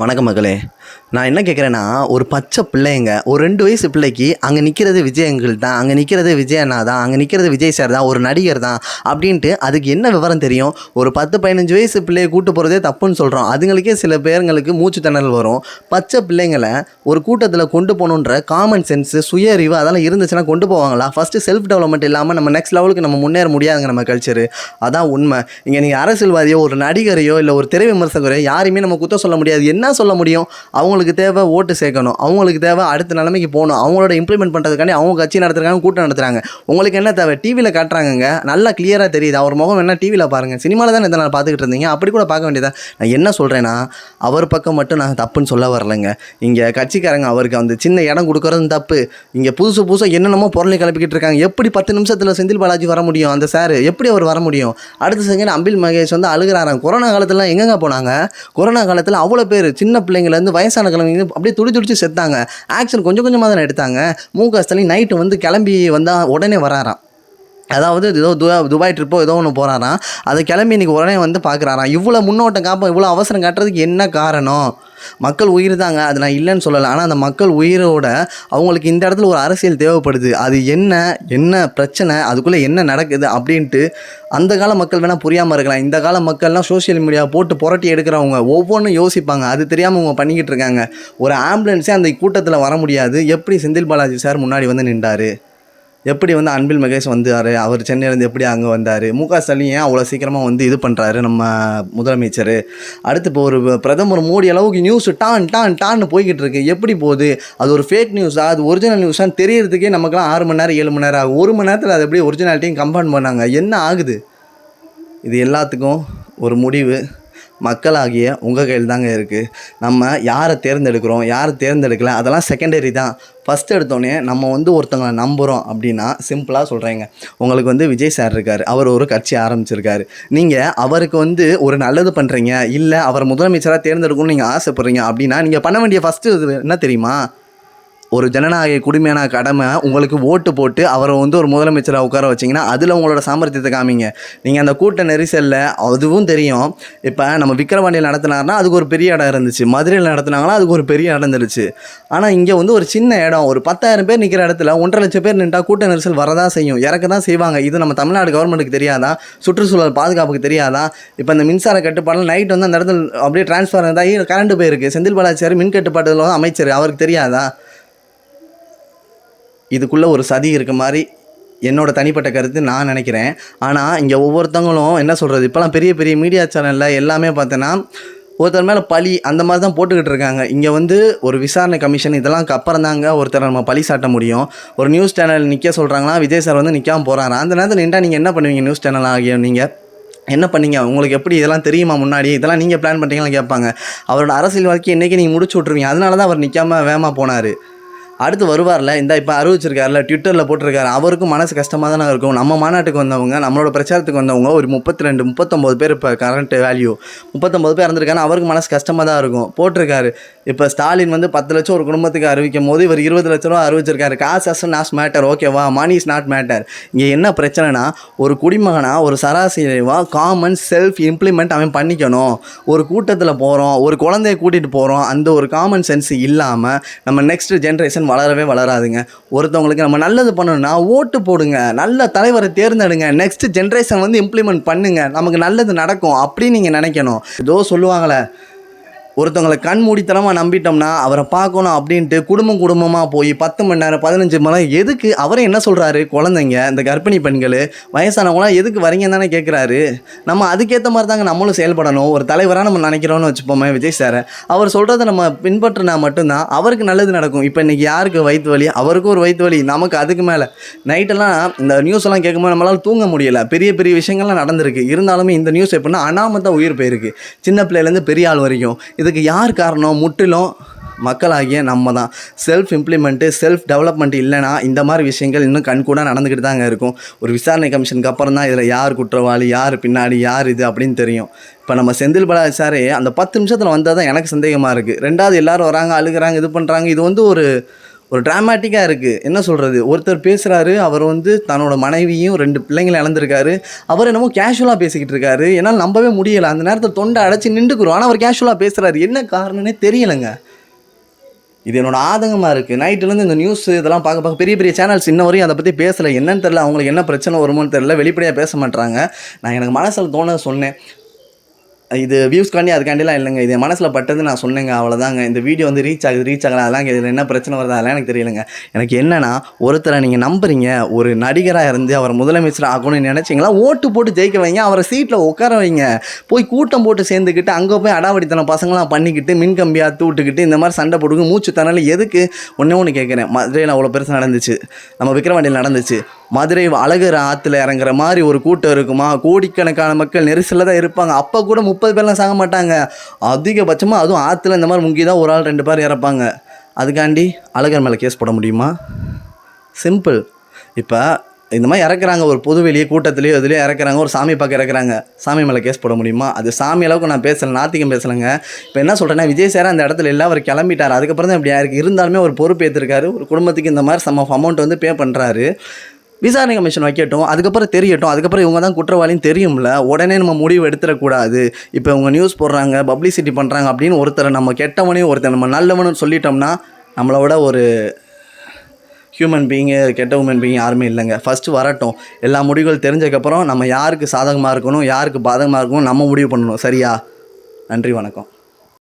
வணக்கம் மக்களே. நான் என்ன கேட்குறேன்னா, ஒரு பச்சை பிள்ளைங்க, ஒரு 2 வயசு பிள்ளைக்கு அங்கே நிற்கிறது விஜய் அங்கிள் தான், அங்கே நிற்கிறது விஜய் அண்ணா தான், அங்கே நிற்கிறது விஜய் சார் தான், ஒரு நடிகர் தான் அப்படின்ட்டு அதுக்கு என்ன விவரம் தெரியும்? ஒரு 10-15 வயசு பிள்ளையை கூட்டு போகிறதே தப்புன்னு சொல்கிறோம். அதுங்களுக்கே சில பேருங்களுக்கு மூச்சு திணறல் வரும். பச்சை பிள்ளைங்களை ஒரு கூட்டத்தில் கொண்டு போகணுன்ற காமன் சென்ஸு, சுய அறிவு அதெல்லாம் இருந்துச்சுன்னா கொண்டு போவாங்களா? ஃபஸ்ட்டு செல்ஃப் டெவலப்மெண்ட் இல்லாமல் நம்ம நெக்ஸ்ட் லெவலுக்கு நம்ம முன்னேற முடியாதுங்க நம்ம கல்ச்சரு. அதான் உண்மை. இங்கே நீங்கள் அரசியல்வாதியோ ஒரு நடிகரையோ இல்லை ஒரு திரை விமர்சகரையோ யாரையுமே நம்ம குற்றம் சொல்ல முடியாது. என்ன சொல்ல முடியும்? அவங்களுக்கு தேவை ஓட்டு சேர்க்கணும், அவங்களுக்கு தேவை அடுத்த நிலைமைக்கு போகணும், அவங்களோட இம்ப்ளிமெண்ட் பண்ணுறதுக்காண்டி அவங்க கட்சி நடத்துறாங்க, கூட்டம் நடத்துகிறாங்க. உங்களுக்கு என்ன தேவை? டிவியில் காட்டுறாங்கங்க, நல்லா கிளியராக தெரியுது. அவர் முகம் என்ன டிவியில் பாருங்கள், சினிமாவில் தான் இதை நான் பார்த்துக்கிட்டு இருந்தீங்க, அப்படி கூட பார்க்க வேண்டியதான். நான் என்ன சொல்கிறேன்னா, அவர் பக்கம் மட்டும் நான் தப்புன்னு சொல்ல வரலைங்க. இங்கே கட்சிக்காரங்க அவருக்கு அந்த சின்ன இடம் கொடுக்குறதும் தப்பு. இங்கே புதுசாக என்னென்னமோ பொருளை கிளப்பிக்கிட்டு இருக்காங்க. எப்படி 10 நிமிஷத்தில் செந்தில் பாலாஜி வர முடியும்? அந்த சார் எப்படி அவர் வர முடியும்? அடுத்த செகண்ட் அன்பில் மகேஷ் வந்து அழுகிறாராங்க. கொரோனா காலத்தில் எங்கெங்க போனாங்க? கொரோனா காலத்தில் அவ்வளோ பேர் சின்ன பிள்ளைங்கலேருந்து வயசான கிழமைங்க அப்படியே துடிச்சு செத்தாங்க. ஆக்ஷன் கொஞ்சம் கொஞ்சமாக தானே எடுத்தாங்க. முக ஸ்டாலின் நைட்டு வந்து கிளம்பி வந்தால் உடனே வராராம். அதாவது ஏதோ துபாய் ட்ரிப்போ ஏதோ ஒன்று போகிறாராம். அதை கிளம்பி இன்றைக்கி உடனே வந்து பார்க்குறாராம். இவ்வளோ முன்னோட்டம் காப்போம், இவ்வளோ அவசரம் காட்டுறதுக்கு என்ன காரணம்? மக்கள் உயிர் தாங்க, அது நான் இல்லைன்னு சொல்லலை. ஆனால் அந்த மக்கள் உயிரோட அவங்களுக்கு இந்த இடத்துல ஒரு அரசியல் தேவைப்படுது. அது என்ன பிரச்சனை, அதுக்குள்ளே என்ன நடக்குது அப்படின்ட்டு அந்த கால மக்கள் வேணால் புரியாமல் இருக்கலாம். இந்த கால மக்கள்லாம் சோஷியல் மீடியா போட்டு புரட்டி எடுக்கிறவங்க ஒவ்வொன்றும் யோசிப்பாங்க. அது தெரியாமல் அவங்க பண்ணிக்கிட்டு இருக்காங்க. ஒரு ஆம்புலன்ஸே அந்த கூட்டத்தில் வர முடியாது. எப்படி செந்தில் பாலாஜி சார் முன்னாடி வந்து நின்றார்? எப்படி வந்து அன்பில் மகேஷ் வந்தார்? அவர் சென்னையிலேருந்து எப்படி அங்கே வந்தார்? முக ஸ்டாலின் ஏன் அவ்வளோ சீக்கிரமாக வந்து இது பண்ணுறாரு நம்ம முதலமைச்சர்? அடுத்து இப்போ ஒரு பிரதமர் மோடி அளவுக்கு நியூஸ் டான்னு போய்கிட்டு இருக்கு. எப்படி போகுது? அது ஒரு ஃபேக் நியூஸா, அது ஒரிஜினல் நியூஸான்னு தெரியறதுக்கே நமக்குலாம் 6 மணி நேரம் 7 மணி நேரம் ஆகும். 1 மணி நேரத்தில் அது எப்படி ஒரிஜினாலிட்டியும் கம்பேர் பண்ணாங்க? என்ன ஆகுது? இது எல்லாத்துக்கும் ஒரு முடிவு மக்களாகிய உங்கள் கையில் தாங்க இருக்குது. நம்ம யாரை தேர்ந்தெடுக்கிறோம், யாரை தேர்ந்தெடுக்கல, அதெல்லாம் செகண்டரி தான். ஃபஸ்ட்டு எடுத்தோடனே நம்ம வந்து ஒருத்தவங்களை நம்புகிறோம் அப்படின்னா, சிம்பிளாக சொல்கிறேங்க, உங்களுக்கு வந்து விஜய் சார் இருக்கார், அவர் ஒரு கட்சி ஆரம்பிச்சிருக்காரு. நீங்கள் அவருக்கு வந்து ஒரு நல்லது பண்ணுறீங்க, இல்லை அவர் முதலமைச்சராக தேர்ந்தெடுக்கணும்னு நீங்கள் ஆசைப்பட்றீங்க அப்படின்னா, நீங்கள் பண்ண வேண்டிய ஃபஸ்ட்டு இது என்ன தெரியுமா? ஒரு ஜனநாயக குடிமையான கடமை உங்களுக்கு ஓட்டு போட்டு அவரை வந்து ஒரு முதலமைச்சராக உட்கார வச்சிங்கன்னா அதில் உங்களோட சாமர்த்தியத்தை காமிங்க. நீங்கள் அந்த கூட்ட நெரிசலில் அதுவும் தெரியும். இப்போ நம்ம விக்கிரவாண்டியில் நடத்தினார்னா அதுக்கு ஒரு பெரிய இடம் இருந்துச்சு, மதுரையில் நடத்தினாங்கன்னா அதுக்கு ஒரு பெரிய இடம் இருந்துச்சு. ஆனால் இங்கே வந்து ஒரு சின்ன இடம், ஒரு 10,000 பேர் நிற்கிற இடத்துல 1.5 லட்சம் பேர் நின்றால் கூட்ட நெரிசல் வரதான் செய்யும், இறக்க தான் செய்வாங்க. இது நம்ம தமிழ்நாடு கவர்மெண்ட்டுக்கு தெரியாதா? சுற்றுச்சூழல் பாதுகாப்புக்கு தெரியாதா? இப்போ இந்த மின்சார கட்டுப்பாடு நைட் வந்து அந்த இடத்துல அப்படியே டிரான்ஸ்ஃபார் இருந்தால் கரண்ட் போயிருக்கு. செந்தில் பாலாஜி மின் கட்டுப்பாட்டில் அமைச்சர், அவருக்கு தெரியாதா? இதுக்குள்ளே ஒரு சதி இருக்க மாதிரி என்னோடய தனிப்பட்ட கருத்து நான் நினைக்கிறேன். ஆனால் இங்கே ஒவ்வொருத்தவங்களும் என்ன சொல்கிறது, இப்போலாம் பெரிய பெரிய மீடியா சேனலில் எல்லாமே பார்த்தோன்னா ஒருத்தர் மேலே பழி அந்த மாதிரி தான் போட்டுக்கிட்டு இருக்காங்க. இங்கே வந்து ஒரு விசாரணை கமிஷன் இதெல்லாம் அப்புறம் தாங்க ஒருத்தரை நம்ம பழி சாட்ட முடியும். ஒரு நியூஸ் சேனல் நிற்க சொல்கிறாங்களா, விஜய் சார் வந்து நிற்காமல் போகிறாரு. அந்த நேரத்தில் நின்றா நீங்கள் என்ன பண்ணுவீங்க? நியூஸ் சேனல் ஆகிய நீங்கள் என்ன பண்ணீங்க? உங்களுக்கு எப்படி இதெல்லாம் தெரியுமா? முன்னாடி இதெல்லாம் நீங்கள் பிளான் பண்ணுறீங்களான்னு கேட்பாங்க. அவரோட அரசியல் வாழ்க்கை இன்றைக்கி நீங்கள் முடிச்சு விட்ருவீங்க. அதனால தான் அவர் நிற்காமல் வேகமாக போனார். அடுத்து வருவார்ல, இந்த இப்போ அறிவிச்சிருக்காருல, ட்விட்டரில் போட்டிருக்காரு. அவருக்கும் மனசு கஷ்டமாக தானே இருக்கும். நம்ம மாநாட்டுக்கு வந்தவங்க, நம்மளோட பிரச்சாரத்துக்கு வந்தவங்க ஒரு 39 பேர், இப்போ கரண்ட் வேல்யூ 39 பேர் இறந்துருக்காங்க. அவருக்கு மனசு கஷ்டமாக தான் இருக்கும். போட்டிருக்காரு. இப்போ ஸ்டாலின் வந்து 10 லட்சம் ஒரு குடும்பத்துக்கு அறிவிக்கும் போது இவர் 20 லட்ச ரூபா அறிவிச்சிருக்காரு. காசு அஸ் நாட் மேட்டர், ஓகேவா? Money is not matter. இங்கே என்ன பிரச்சனைனா, ஒரு குடிமகனா ஒரு சராசரிவாக காமன் செல்ஃப் இம்ப்ளிமெண்ட் அவன் பண்ணிக்கணும். ஒரு கூட்டத்தில் போகிறோம், ஒரு குழந்தைய கூட்டிகிட்டு போகிறோம், அந்த ஒரு காமன் சென்ஸ் இல்லாமல் நம்ம நெக்ஸ்ட் ஜென்ரேஷன் வளரவே வளராதுங்க. ஒருத்தவங்களுக்கு நம்ம நல்லது பண்ணணும்னா ஓட்டு போடுங்க, நல்ல தலைவரை தேர்ந்தெடுங்க, நெக்ஸ்ட் ஜென்ரேஷன் வந்து இம்ப்ளிமெண்ட் பண்ணுங்க, நமக்கு நல்லது நடக்கும் அப்படின்னு நீங்கள் நினைக்கணும். ஏதோ சொல்லுவாங்களே, ஒருத்தவங்களை கண் மூடித்தனமாக நம்பிட்டோம்னா அவரை பார்க்கணும் அப்படின்ட்டு குடும்பமாக போய் 10 மணி நேரம் 15 மணி நேரம் எதுக்கு? அவரே என்ன சொல்கிறாரு? குழந்தைங்க, இந்த கர்ப்பிணி பெண்கள், வயசானவங்களாம் எதுக்கு வரீங்கன்னு தானே கேட்குறாரு. நம்ம அதுக்கேற்ற மாதிரி தாங்க நம்மளும் செயல்படணும். ஒரு தலைவராக நம்ம நினைக்கிறோன்னு வச்சுப்போமே விஜய் சாரை, அவர் சொல்கிறத நம்ம பின்பற்றினா மட்டும்தான் அவருக்கு நல்லது நடக்கும். இப்போ இன்றைக்கி யாருக்கு வயிற்று வலி? அவருக்கும் ஒரு வயிற்று வலி, நமக்கு அதுக்கு மேலே. நைட்டெல்லாம் இந்த நியூஸ் எல்லாம் கேட்கும்போது நம்மளால் தூங்க முடியலை. பெரிய பெரிய விஷயங்கள்லாம் நடந்திருக்கு. இருந்தாலுமே இந்த நியூஸ் எப்படின்னா அனாமத்தான் உயிர் போயிருக்கு, சின்ன பிள்ளையிலேருந்து பெரிய ஆள் வரைக்கும். இதுக்கு யார் காரணம்? முற்றிலும் மக்களாகிய நம்ம தான். செல்ஃப் இம்ப்ளிமெண்ட்டு, செல்ஃப் டெவலப்மெண்ட் இல்லைனா இந்த மாதிரி விஷயங்கள் இன்னும் கண்கூட நடந்துக்கிட்டு தாங்க இருக்கும். ஒரு விசாரணை கமிஷனுக்கு அப்புறம் தான் இதில் யார் குற்றவாளி, யார் பின்னாடி, யார் இது அப்படின்னு தெரியும். இப்போ நம்ம செந்தில் பாலாஜி சாரே அந்த 10 நிமிஷத்தில் வந்தால் தான் எனக்கு சந்தேகமாக இருக்குது. ரெண்டாவது எல்லோரும் வராங்க, அழுகிறாங்க, இது பண்ணுறாங்க. இது வந்து ஒரு ட்ராமேட்டிக்காக இருக்குது. என்ன சொல்கிறது, ஒருத்தர் பேசுகிறாரு, அவர் வந்து தன்னோட மனைவியும் 2 பிள்ளைங்களை இழந்திருக்காரு. அவர் என்னமோ கேஷுவலாக பேசிக்கிட்டு இருக்காரு. என்னால் நம்பவே முடியலை. அந்த நேரத்தில் தொண்டை அடைச்சி நின்றுக்குறோம். ஆனால் அவர் கேஷுவலாக பேசுகிறாரு. என்ன காரணம்னே தெரியலைங்க. இது என்னோட ஆதங்கமாக இருக்குது. நைட்டுலேருந்து இந்த நியூஸ் இதெல்லாம் பார்க்க பெரிய பெரிய சேனல்ஸ் இன்ன வரையும் அதை பற்றி பேசலை. என்னன்னு தெரில, அவங்களுக்கு என்ன பிரச்சனை வருமோன்னு தெரில, வெளிப்படையாக பேச மாட்டாங்க. நான் எனக்கு மனசில் தோண சொன்னேன். இது வியூஸ்காண்டி அதுக்காண்டிலாம் இல்லைங்க. இது என் மனசில் பட்டது நான் சொன்னேங்க, அவ்வளோதாங்க. இந்த வீடியோ வந்து ரீச் ஆகலாம், அதெல்லாம் இதில் என்ன பிரச்சனை வருது அதெல்லாம் எனக்கு தெரியலைங்க. எனக்கு என்னென்னா, ஒருத்தரை நீங்கள் நம்புறீங்க, ஒரு நடிகராக இருந்து அவர் முதலமைச்சர் ஆகணும்னு நினச்சிங்களா, ஓட்டு போட்டு ஜெயிக்க வைங்க, அவரை சீட்டில் உட்கார வைங்க. போய் கூட்டம் போட்டு சேர்ந்துக்கிட்டு அங்கே போய் அடாவடித்தன பசங்களாம் பண்ணிக்கிட்டு மின்கம்பி அத்து விட்டுக்கிட்டு இந்த மாதிரி சண்டை போடுங்க, மூச்சு தரல எதுக்கு? ஒன்று கேட்குறேன். மதுரையில் அவ்வளோ பெருசு நடந்துச்சு, நம்ம விக்கிரவாண்டியில் நடந்துச்சு. மதுரை அழகர் ஆற்றுல இறங்குற மாதிரி ஒரு கூட்டம் இருக்குமா? கோடிக்கணக்கான மக்கள் நெரிசலில் தான் இருப்பாங்க. அப்போ கூட 30 பேர்லாம் சாக மாட்டாங்க. அதிகபட்சமாக அதுவும் ஆற்றுல இந்த மாதிரி முங்கி தான் ஒரு ஆள் 2 பேர் இறப்பாங்க. அதுக்காண்டி அழகர் மேலே கேஸ் போட முடியுமா? சிம்பிள். இப்போ இந்த மாதிரி இறக்குறாங்க, ஒரு பொதுவெளியே கூட்டத்துலேயோ இதுலேயோ இறக்குறாங்க, ஒரு சாமி பார்க்க இறக்குறாங்க, சாமி மேலே கேஸ் போட முடியுமா? அது சாமி அளவுக்கு நான் பேசலை, நாத்திகம் பேசலைங்க. இப்போ என்ன சொல்கிறேன்னா, விஜய் சார் அந்த இடத்துல இல்லை, அவர் கிளம்பிட்டார். அதுக்கப்புறம் தான் இப்படி ஆயிருக்கு. இருந்தாலுமே ஒரு பொறுப்பு ஏற்றிருக்காரு. ஒரு குடும்பத்துக்கு இந்த மாதிரி சம் அமௌண்ட் வந்து பே பண்ணுறாரு. விசாரணை கமிஷன் வைக்கட்டும், அதுக்கப்புறம் தெரியட்டும். அதுக்கப்புறம் இவங்க தான் குற்றவாளின்னு தெரியும்ல, உடனே நம்ம முடிவு எடுத்துடக்கூடாது. இப்போ இவங்க நியூஸ் போடுறாங்க, பப்ளிசிட்டி பண்ணுறாங்க அப்படின்னு ஒருத்தரை நம்ம கெட்டவனையும் ஒருத்தர் நம்ம நல்லவனு சொல்லிட்டோம்னா, நம்மளோட ஒரு ஹியூமன் பீயிங்கு கெட்ட ஹியூமன் பீயிங் யாருமே இல்லைங்க. ஃபஸ்ட்டு வரட்டும், எல்லா முடிவுகள் தெரிஞ்சதுக்கப்புறம் நம்ம யாருக்கு சாதகமாக இருக்கணும், யாருக்கு பாதகமாக இருக்கணும் நம்ம முடிவு பண்ணணும். சரியா? நன்றி, வணக்கம்.